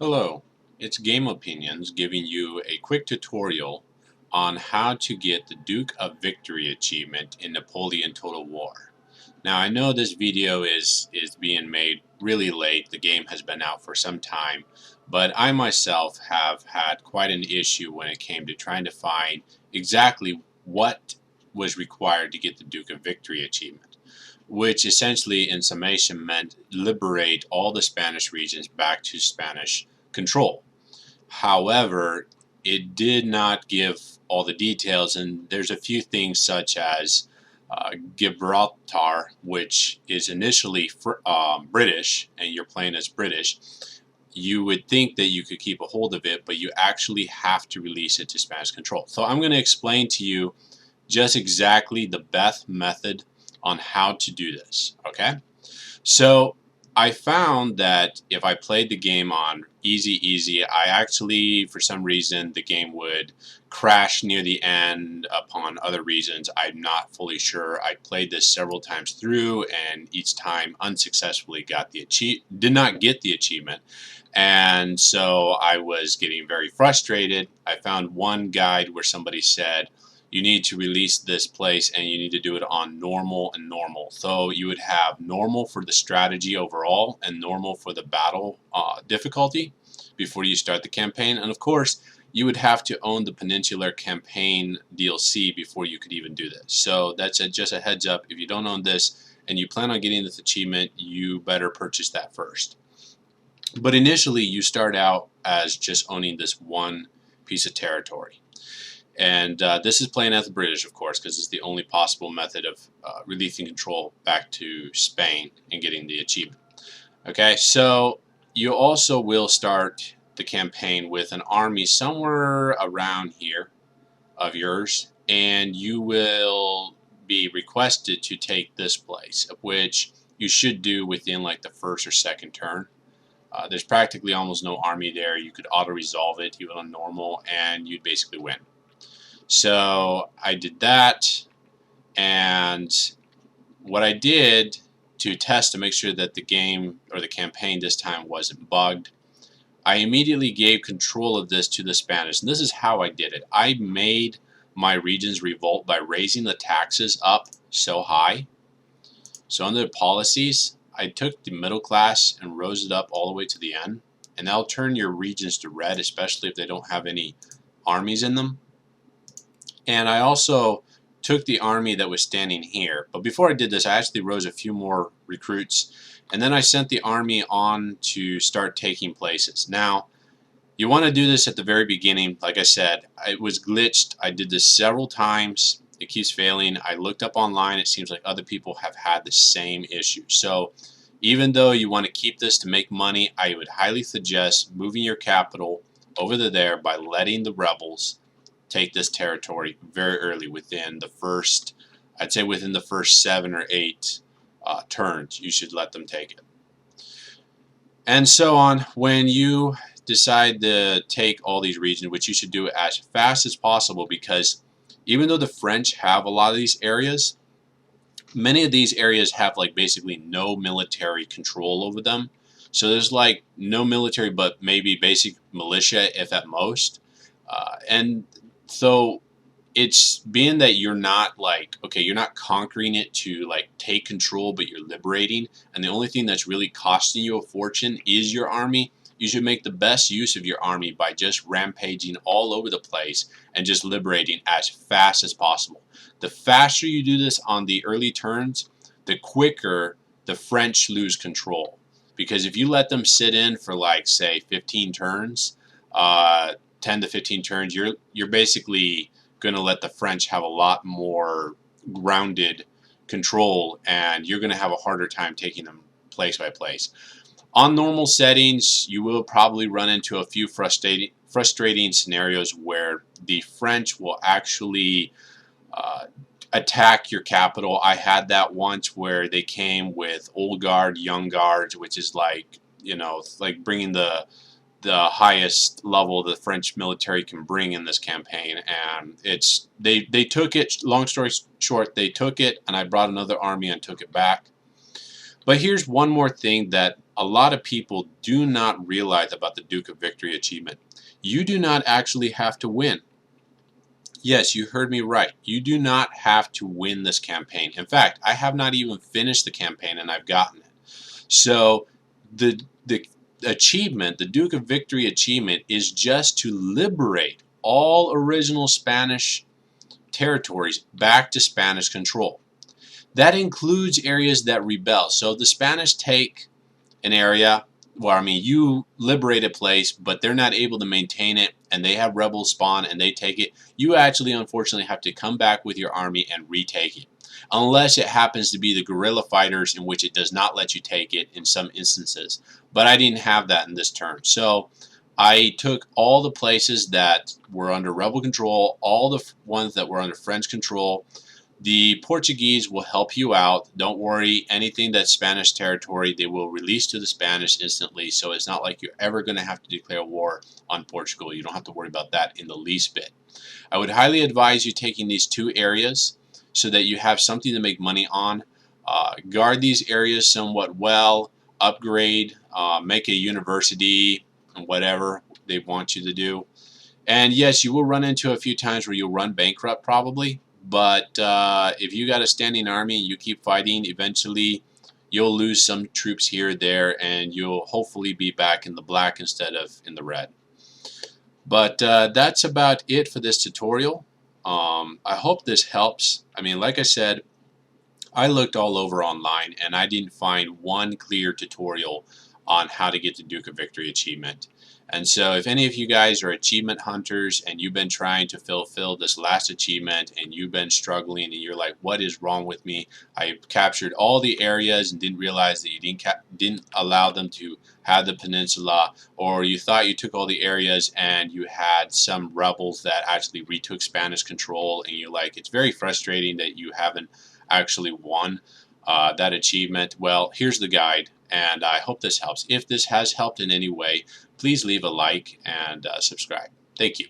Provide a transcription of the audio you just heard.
Hello, it's Game Opinions giving you a quick tutorial on how to get the Duke of Victory achievement in Napoleon Total War. Now I know this video is being made really late. The game has been out for some time, but I myself have had quite an issue when it came to trying to find exactly what was required to get the Duke of Victory achievement, which essentially in summation meant liberate all the Spanish regions back to Spanish control. However, it did not give all the details, and there's a few things such as Gibraltar, which is initially British, and you're playing as British. You would think that you could keep a hold of it, but you actually have to release it to Spanish control. So I'm going to explain to you just exactly the best method on how to do this. Okay? So I found that if I played the game on easy, I actually, for some reason, the game would crash near the end upon other reasons. I'm not fully sure. I played this several times through, and each time unsuccessfully did not get the achievement. And so I was getting very frustrated. I found one guide where somebody said, you need to release this place and you need to do it on normal and normal. So you would have normal for the strategy overall and normal for the battle difficulty before you start the campaign. And of course, you would have to own the Peninsular Campaign DLC before you could even do this. So that's just a heads up. If you don't own this and you plan on getting this achievement, you better purchase that first. But initially, you start out as just owning this one piece of territory. And this is playing as the British, of course, because it's the only possible method of releasing control back to Spain and getting the achievement. Okay, so you also will start the campaign with an army somewhere around here of yours, and you will be requested to take this place, which you should do within like the first or second turn. There's practically almost no army there. You could auto-resolve it even on normal, and you'd basically win. So I did that, and what I did to test to make sure that the game or the campaign this time wasn't bugged, I immediately gave control of this to the Spanish. And this is how I did it. I made my regions revolt by raising the taxes up so high. So under the policies, I took the middle class and rose it up all the way to the end. And that'll turn your regions to red, especially if they don't have any armies in them. And I also took the army that was standing here. But before I did this, I actually rose a few more recruits. And then I sent the army on to start taking places. Now, you want to do this at the very beginning. Like I said, it was glitched. I did this several times. It keeps failing. I looked up online. It seems like other people have had the same issue. So even though you want to keep this to make money, I would highly suggest moving your capital over to there by letting the rebels take this territory very early within the first, I'd say within the first 7 or 8 turns, you should let them take it. And so on. When you decide to take all these regions, which you should do as fast as possible, because even though the French have a lot of these areas, many of these areas have like basically no military control over them. So there's like no military but maybe basic militia if at most. And so it's being that you're not like, okay, you're not conquering it to like take control, but you're liberating, and the only thing that's really costing you a fortune is your army. You should make the best use of your army by just rampaging all over the place and just liberating as fast as possible. The faster you do this on the early turns, the quicker the French lose control. Because if you let them sit in for like say 15 turns, 10 to 15 turns, you're basically going to let the French have a lot more grounded control, and you're going to have a harder time taking them place by place. On normal settings, you will probably run into a few frustrating scenarios where the French will actually attack your capital. I had that once where they came with old guard, young guards, which is like, you know, like bringing the highest level the French military can bring in this campaign, and they took it. Long story short, they took it, and I brought another army and took it back. But here's one more thing that a lot of people do not realize about the Duke of Victory achievement. You do not actually have to win. Yes, you heard me right. You do not have to win this campaign. In fact, I have not even finished the campaign and I've gotten it. So the achievement, the Duke of Victory achievement, is just to liberate all original Spanish territories back to Spanish control. That includes areas that rebel. So if the Spanish take an area, well, I mean, you liberate a place, but they're not able to maintain it, and they have rebels spawn and they take it, you actually unfortunately have to come back with your army and retake it. Unless it happens to be the guerrilla fighters, in which it does not let you take it in some instances. But I didn't have that in this turn. So I took all the places that were under rebel control, all the ones that were under French control. The Portuguese will help you out. Don't worry, anything that's Spanish territory, they will release to the Spanish instantly. So it's not like you're ever going to have to declare war on Portugal. You don't have to worry about that in the least bit. I would highly advise you taking these two areas so that you have something to make money on. Guard these areas somewhat well, upgrade, make a university, and whatever they want you to do. And yes, you will run into a few times where you'll run bankrupt probably. But if you got a standing army and you keep fighting, eventually you'll lose some troops here or there, and you'll hopefully be back in the black instead of in the red. But that's about it for this tutorial. I hope this helps. I mean, like I said, I looked all over online and I didn't find one clear tutorial on how to get the Duke of Victory achievement. And so if any of you guys are achievement hunters and you've been trying to fulfill this last achievement and you've been struggling and you're like, what is wrong with me? I captured all the areas and didn't realize that you didn't allow them to have the peninsula, or you thought you took all the areas and you had some rebels that actually retook Spanish control, and you're like, it's very frustrating that you haven't actually won that achievement. Well, here's the guide, and I hope this helps. If this has helped in any way, please leave a like and subscribe. Thank you.